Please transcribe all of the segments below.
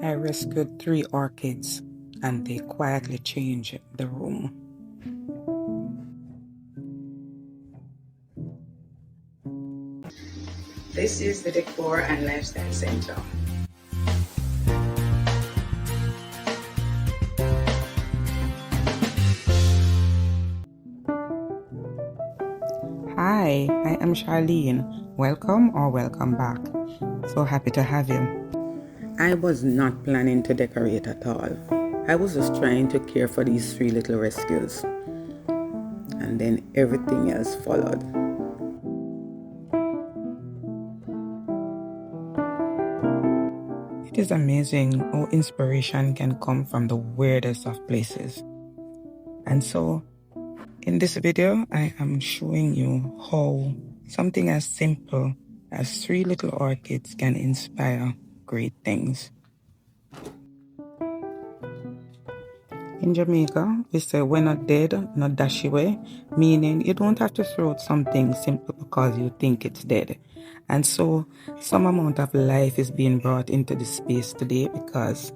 I rescued 3 orchids and they quietly changed the room. This is the Decor and Lifestyle Center. Hi, I am Charlene. Welcome or welcome back. So happy to have you. I was not planning to decorate at all. I was just trying to care for these 3 little rescues. And then everything else followed. It is amazing how inspiration can come from the weirdest of places. And so, in this video, I am showing you how something as simple as 3 little orchids can inspire great things. In Jamaica, we say we're not dead, not dash away, meaning you don't have to throw out something simply because you think it's dead. And so some amount of life is being brought into this space today because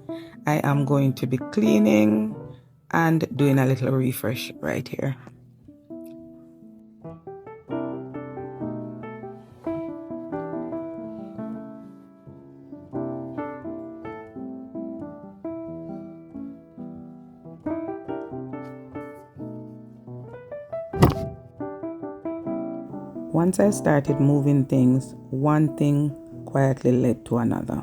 I am going to be cleaning and doing a little refresh right here. Once I started moving things, one thing quietly led to another.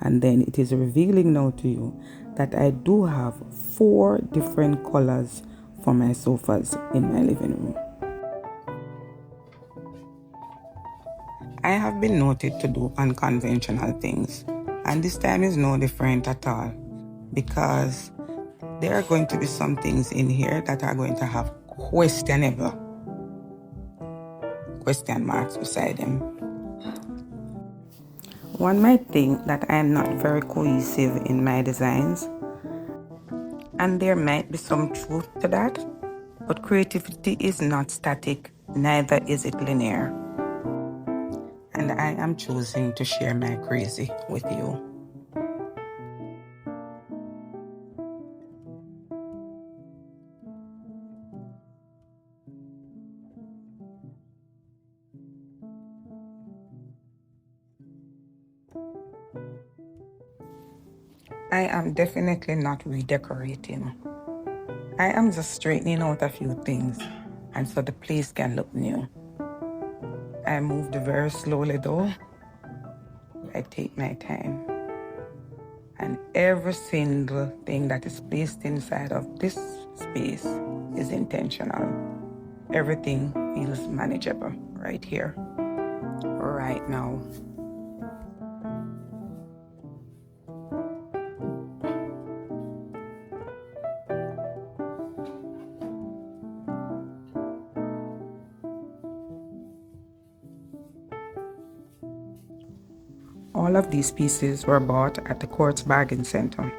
And then it is revealing now to you that I do have 4 different colors for my sofas in my living room. I have been noted to do unconventional things, and this time is no different at all because there are going to be some things in here that are going to have questionable question marks beside them. One might think that I am not very cohesive in my designs, and there might be some truth to that, but creativity is not static, neither is it linear. And I am choosing to share my crazy with you. I am definitely not redecorating. I am just straightening out a few things, and so the place can look new. I moved very slowly though. I take my time. And every single thing that is placed inside of this space is intentional. Everything feels manageable right here, right now. All of these pieces were bought at the Quartz Bargain Center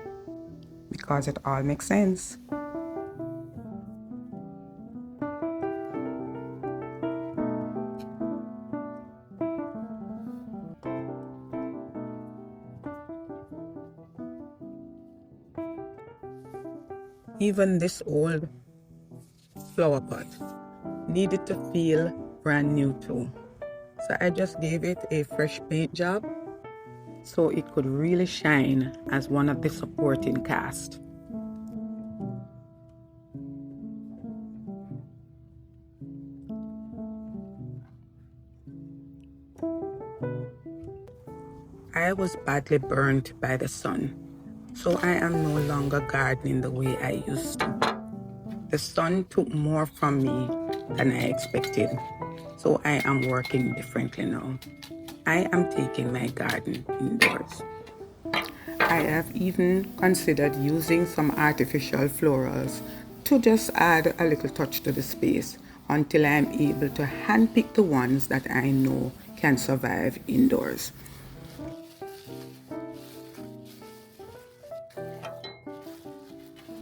because it all makes sense. Even this old flower pot needed to feel brand new too. So I just gave it a fresh paint job so it could really shine as one of the supporting cast. I was badly burnt by the sun, so I am no longer gardening the way I used to. The sun took more from me than I expected, so I am working differently now. I am taking my garden indoors. I have even considered using some artificial florals to just add a little touch to the space until I'm able to handpick the ones that I know can survive indoors.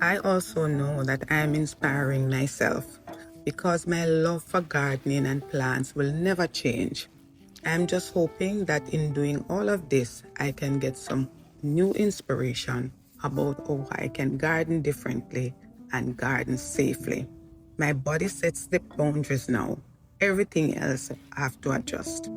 I also know that I am inspiring myself because my love for gardening and plants will never change. I'm just hoping that in doing all of this, I can get some new inspiration about how I can garden differently and garden safely. My body sets the boundaries now. Everything else I have to adjust.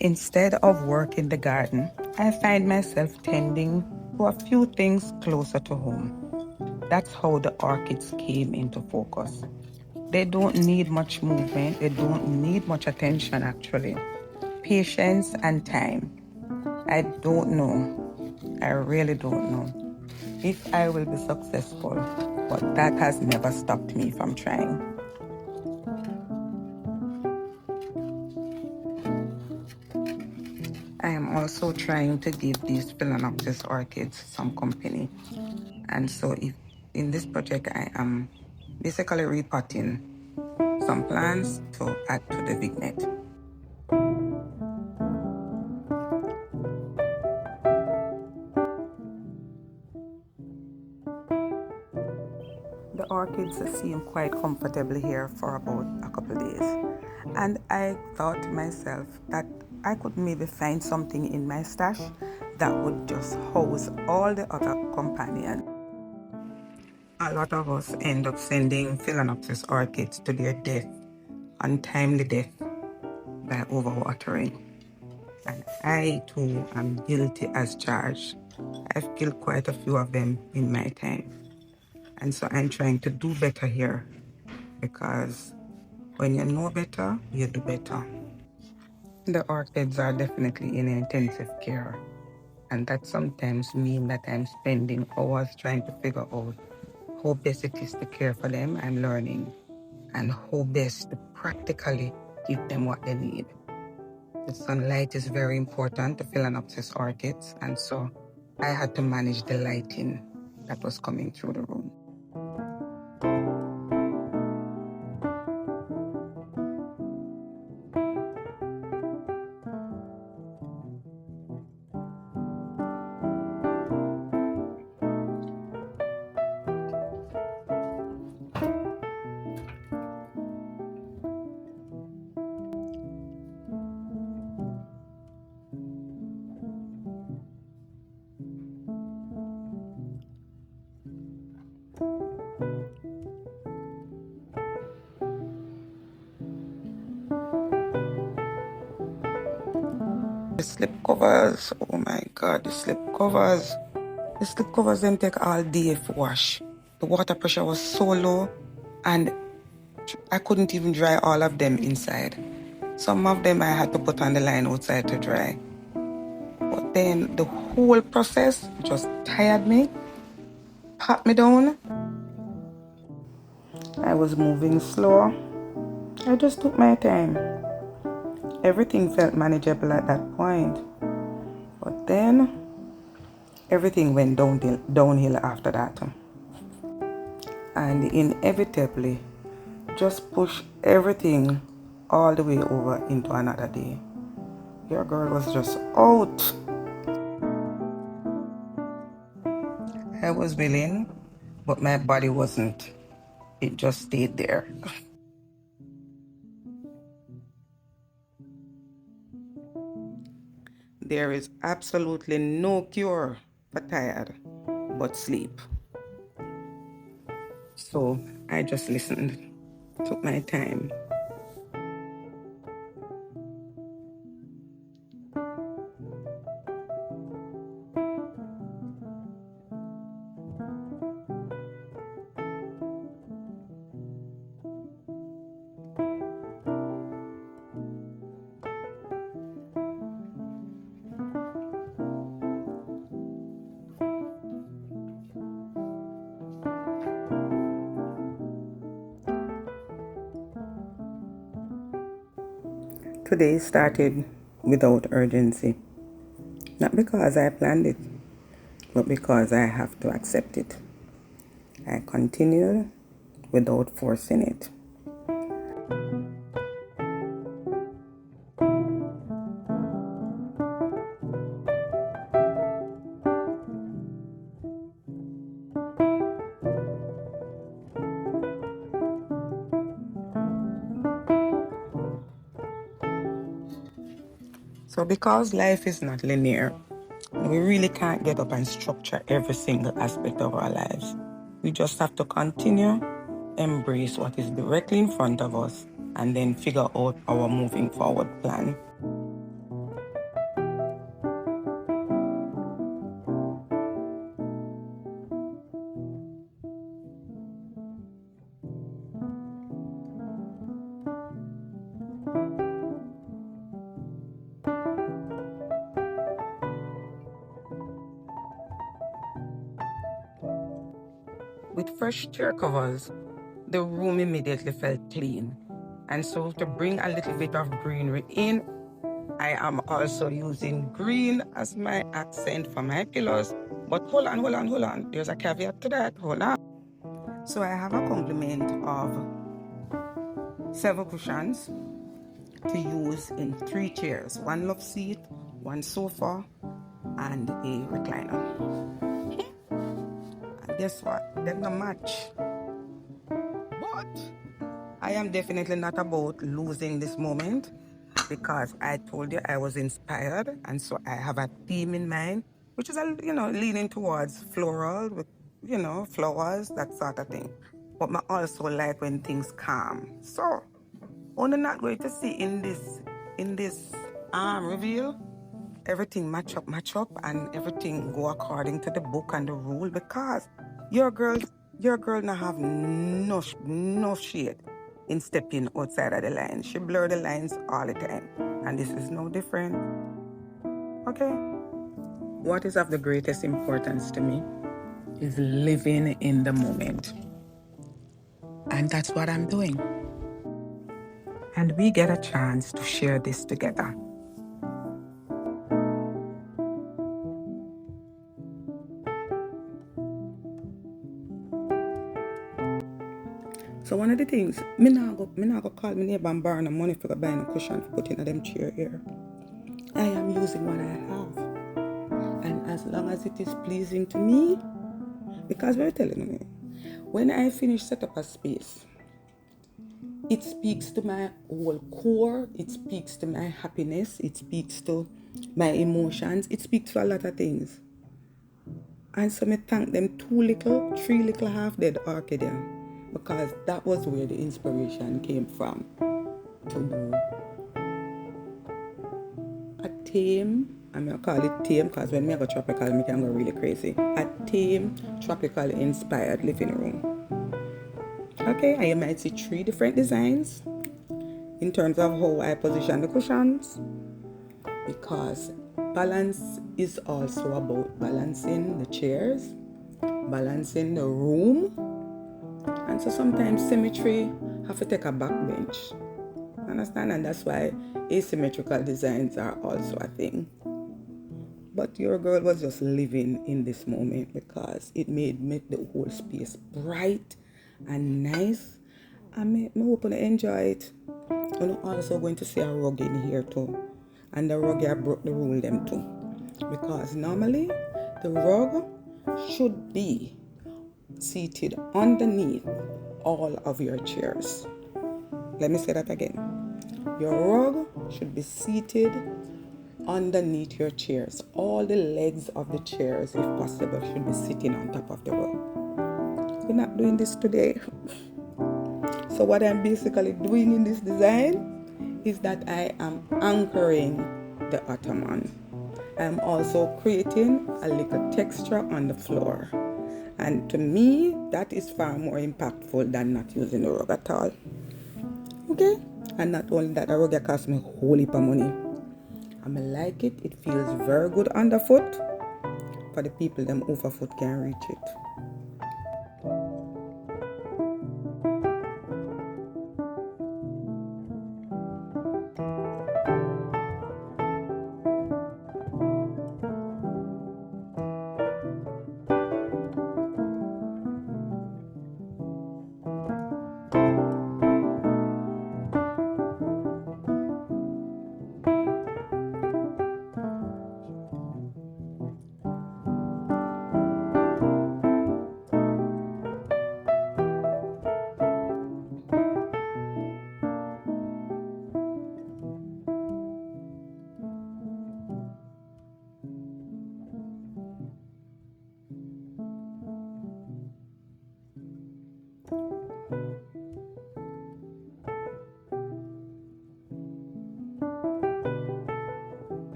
Instead of work in the garden, I find myself tending to a few things closer to home. That's how the orchids came into focus. They don't need much movement, they don't need much attention actually. Patience and time. I don't know. I really don't know if I will be successful, but that has never stopped me from trying. I am also trying to give these phalaenopsis orchids some company. And so if in this project, I am basically repotting some plants to add to the vignette. The orchids seem quite comfortable here for about a couple of days. And I thought to myself that I could maybe find something in my stash that would just house all the other companions. A lot of us end up sending phalaenopsis orchids to their death, untimely death, by overwatering. And I too am guilty as charged. I've killed quite a few of them in my time. And so I'm trying to do better here, because when you know better, you do better. The orchids are definitely in intensive care. And that sometimes means that I'm spending hours trying to figure out how best it is to care for them. I'm learning. And how best to practically give them what they need. The sunlight is very important to phalaenopsis orchids, and so I had to manage the lighting that was coming through the room. The slip covers, oh my God, the slip covers. The slip covers them take all day to wash. The water pressure was so low and I couldn't even dry all of them inside. Some of them I had to put on the line outside to dry. But then the whole process just tired me, pat me down. I was moving slow. I just took my time. Everything felt manageable at that point. But then everything went downhill after that. And inevitably just push everything all the way over into another day. Your girl was just out. I was willing, but my body wasn't. It just stayed there. There is absolutely no cure for tired but sleep. So I just listened, took my time. Today started without urgency. Not because I planned it, but because I have to accept it. I continued without forcing it. So because life is not linear, we really can't get up and structure every single aspect of our lives. We just have to continue, embrace what is directly in front of us, and then figure out our moving forward plan. With fresh chair covers, the room immediately felt clean. And so to bring a little bit of greenery in, I am also using green as my accent for my pillows. But hold on. There's a caveat to that. Hold on. So I have a complement of 7 cushions to use in 3 chairs. 1 love seat, 1 sofa, and a recliner. And guess what? They're not match. But I am definitely not about losing this moment, because I told you I was inspired, and so I have a theme in mind, which is leaning towards floral with flowers, that sort of thing. But I also like when things calm. So only not going to see in this reveal everything match up, and everything go according to the book and the rule, because your girl now have no shade in stepping outside of the line. She blur the lines all the time, and this is no different. Okay? What is of the greatest importance to me is living in the moment. And that's what I'm doing. And we get a chance to share this together. So one of the things, me not go call my neighbor and borrow no money for buying a cushion for putting in them chair here. I am using what I have. And as long as it is pleasing to me, because we're telling you, when I finish set up a space, it speaks to my whole core, it speaks to my happiness, it speaks to my emotions, it speaks to a lot of things. And so I thank them 3 little half-dead orchids, because that was where the inspiration came from to do a theme. I'm going to call it theme because when I go tropical, I can go really crazy. A theme, tropical inspired living room. Okay, and you might see 3 different designs in terms of how I position the cushions, because balance is also about balancing the chairs, balancing the room, and so sometimes symmetry have to take a back bench. Understand? And that's why asymmetrical designs are also a thing. But your girl was just living in this moment, because it made the whole space bright and nice. I hope you enjoy it. I'm also going to see a rug in here too. And the rug, I broke the rule them too. Because normally the rug should be seated underneath all of your chairs. Let me say that again. Your rug should be seated underneath your chairs. All the legs of the chairs, if possible, should be sitting on top of the rug. We're not doing this today. So what I'm basically doing in this design is that I am anchoring the ottoman. I'm also creating a little texture on the floor. And to me, that is far more impactful than not using the rug at all. Okay? And not only that, the rug cost me a whole heap of money. I like it. It feels very good underfoot. For the people, them overfoot can reach it.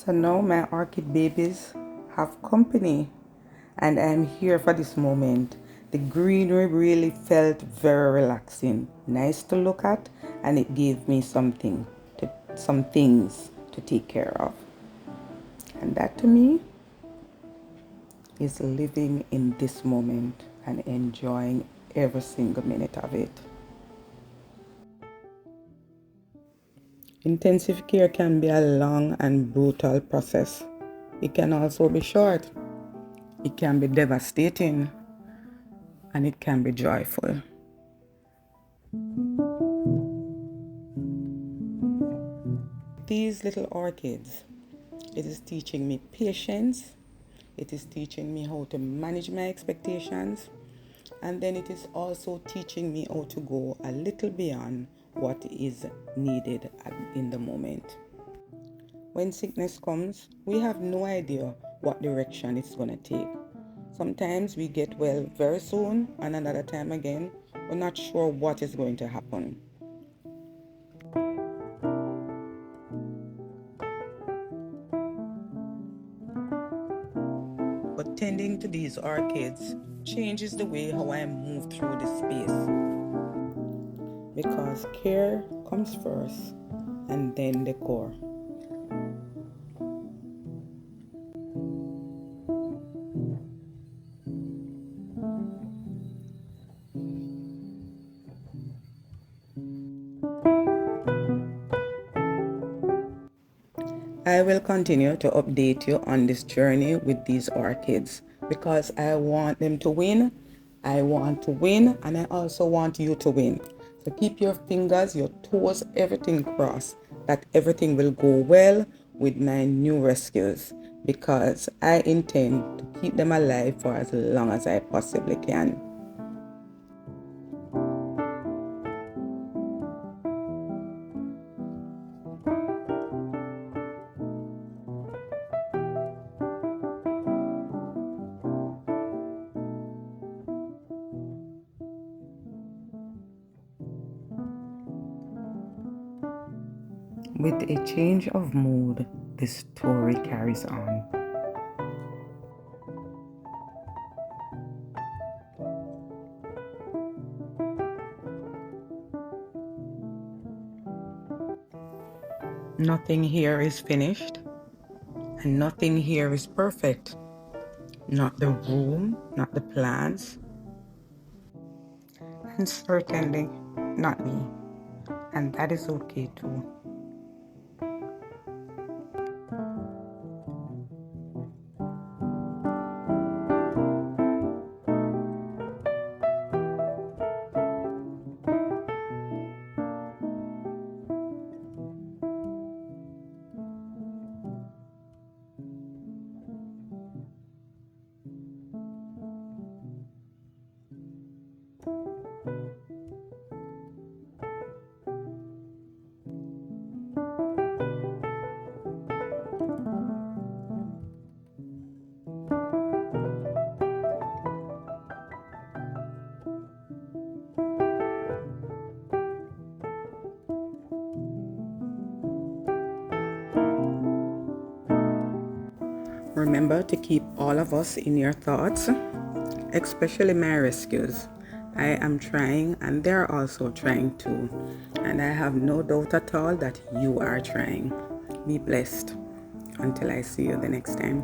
So now my orchid babies have company and I'm here for this moment. The greenery really felt very relaxing, nice to look at, and it gave me some things to take care of. And that to me is living in this moment and enjoying every single minute of it. Intensive care can be a long and brutal process. It can also be short. It can be devastating and it can be joyful. These little orchids, it is teaching me patience. It is teaching me how to manage my expectations. And then it is also teaching me how to go a little beyond what is needed in the moment. When sickness comes, we have no idea what direction it's going to take. Sometimes we get well very soon, and another time again, we're not sure what is going to happen. But tending to these orchids changes the way how I move through this space. Because care comes first and then decor. I will continue to update you on this journey with these orchids because I want them to win. I want to win and I also want you to win. So keep your fingers, your toes, everything crossed that everything will go well with my new rescues because I intend to keep them alive for as long as I possibly can. With a change of mood, the story carries on. Nothing here is finished, and nothing here is perfect. Not the room, not the plants, and certainly not me. And that is okay too. Remember to keep all of us in your thoughts, especially my rescues. I am trying and they're also trying too. And I have no doubt at all that you are trying. Be blessed. Until I see you the next time.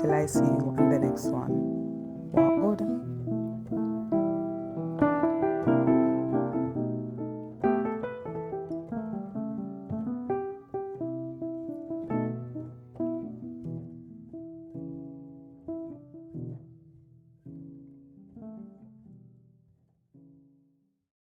until I see you on the next one.